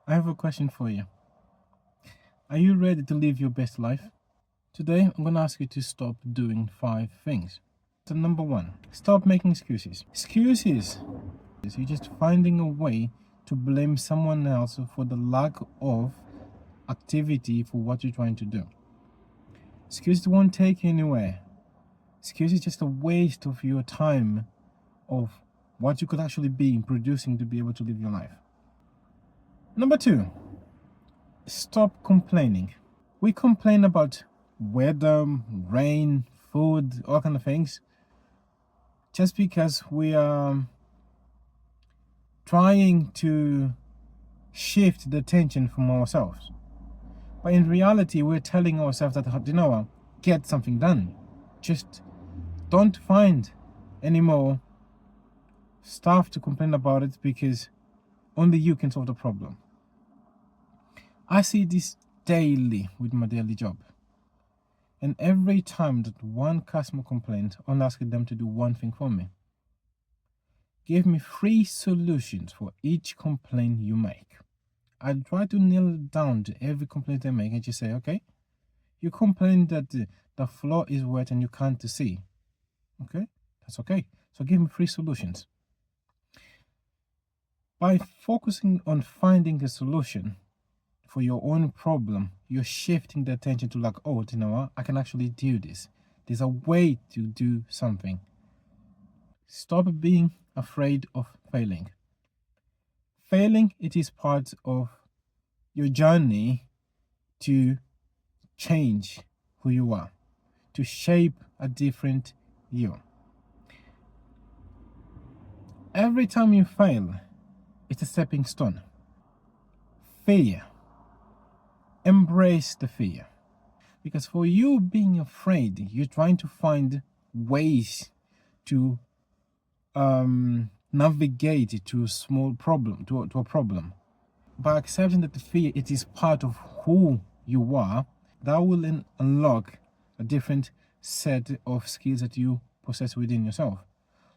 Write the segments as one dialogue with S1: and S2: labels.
S1: I have a question for you. Are you ready to live your best life? Today, I'm going to ask you to stop doing 5 things. So, number one, stop making excuses. Excuses is you're just finding a way to blame someone else for the lack of activity for what you're trying to do. Excuses won't take you anywhere. Excuses is just a waste of your time, of what you could actually be producing to be able to live your life. Number two, stop complaining. We complain about weather, rain, food, all kind of things, just because we are trying to shift the attention from ourselves. But in reality, we're telling ourselves that, get something done. Just don't find any more stuff to complain about it, because only you can solve the problem. I see this daily with my daily job. And every time that one customer complains, I'm asking them to do one thing for me. Give me 3 solutions for each complaint you make. I try to nail it down to every complaint they make and just say, okay, you complain that the floor is wet and you can't see. Okay, that's okay. So give me 3 solutions. By focusing on finding a solution for your own problem, you're shifting the attention to I can actually do this. There's a way to do something. Stop being afraid of failing. Failing, it is part of your journey to change who you are, to shape a different you. Every time you fail, it's a stepping stone. Fear. Embrace the fear. Because for you being afraid, you're trying to find ways to navigate to a small problem, to a problem. By accepting that the fear, it is part of who you are, that will unlock a different set of skills that you possess within yourself.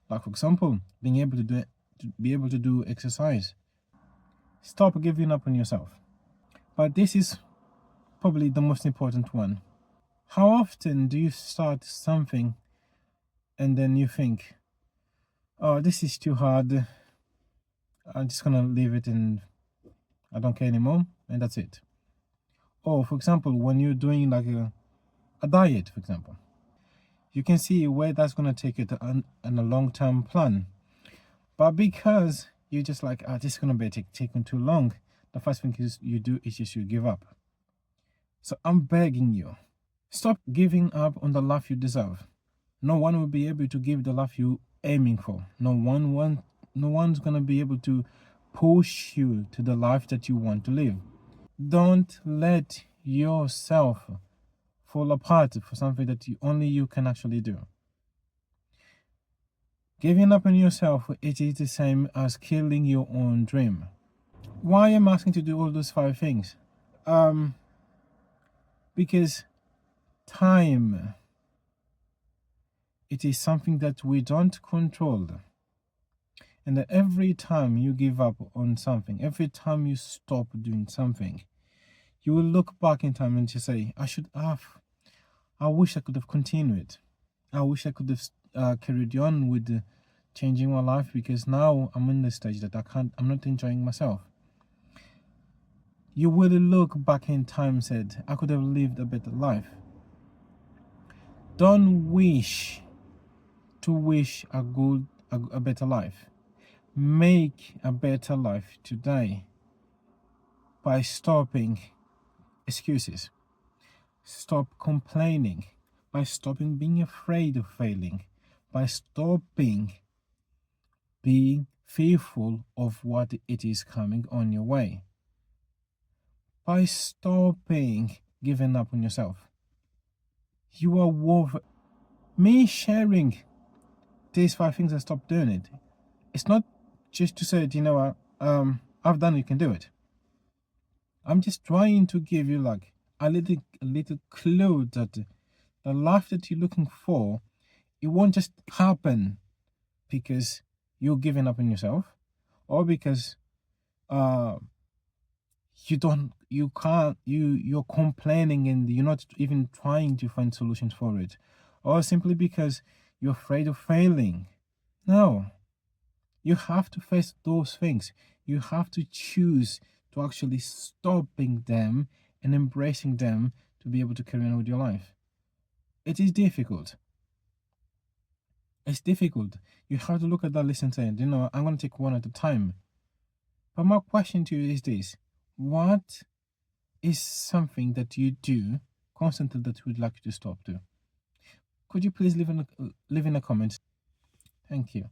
S1: Like, for example, being able to do exercise. Stop giving up on yourself. But this is probably the most important one. How often do you start something and then you think, oh, this is too hard, I'm just gonna leave it and I don't care anymore, and that's it? Or, for example, when you're doing like a diet, for example, you can see where that's gonna take you on a long-term plan. But because you're just like, this is gonna be taking too long, the first thing you do is just you give up. So I'm begging you, stop giving up on the life you deserve. No one will be able to give the life you're aiming for. No one's gonna be able to push you to the life that you want to live. Don't let yourself fall apart for something that only you can actually do. Giving up on yourself, it is the same as killing your own dream. Why am I asking to do all those 5 things? Because time, it is something that we don't control. And that every time you give up on something, every time you stop doing something, you will look back in time and just say, I wish I could have continued. I wish I could have carried on with changing my life, because now I'm in the stage that I'm not enjoying myself. You will look back in time and said, I could have lived a better life. Don't wish a better life. Make a better life today by stopping excuses. Stop complaining, by stopping being afraid of failing, by stopping being fearful of what it is coming on your way, by stopping giving up on yourself. You are worth me sharing these 5 things and stop doing it. It's not just to say, I've done it, you can do it. I'm just trying to give you like a little clue that the life that you're looking for, it won't just happen because you're giving up on yourself, or because you're complaining and you're not even trying to find solutions for it, or simply because you're afraid of failing. No, you have to face those things. You have to choose to actually stopping them and embracing them to be able to carry on with your life. It is difficult. It's difficult. You have to look at that list and say, I'm going to take one at a time. But my question to you is this: what is something that you do constantly that you would like to stop to? Could you please leave in a comment? Thank you.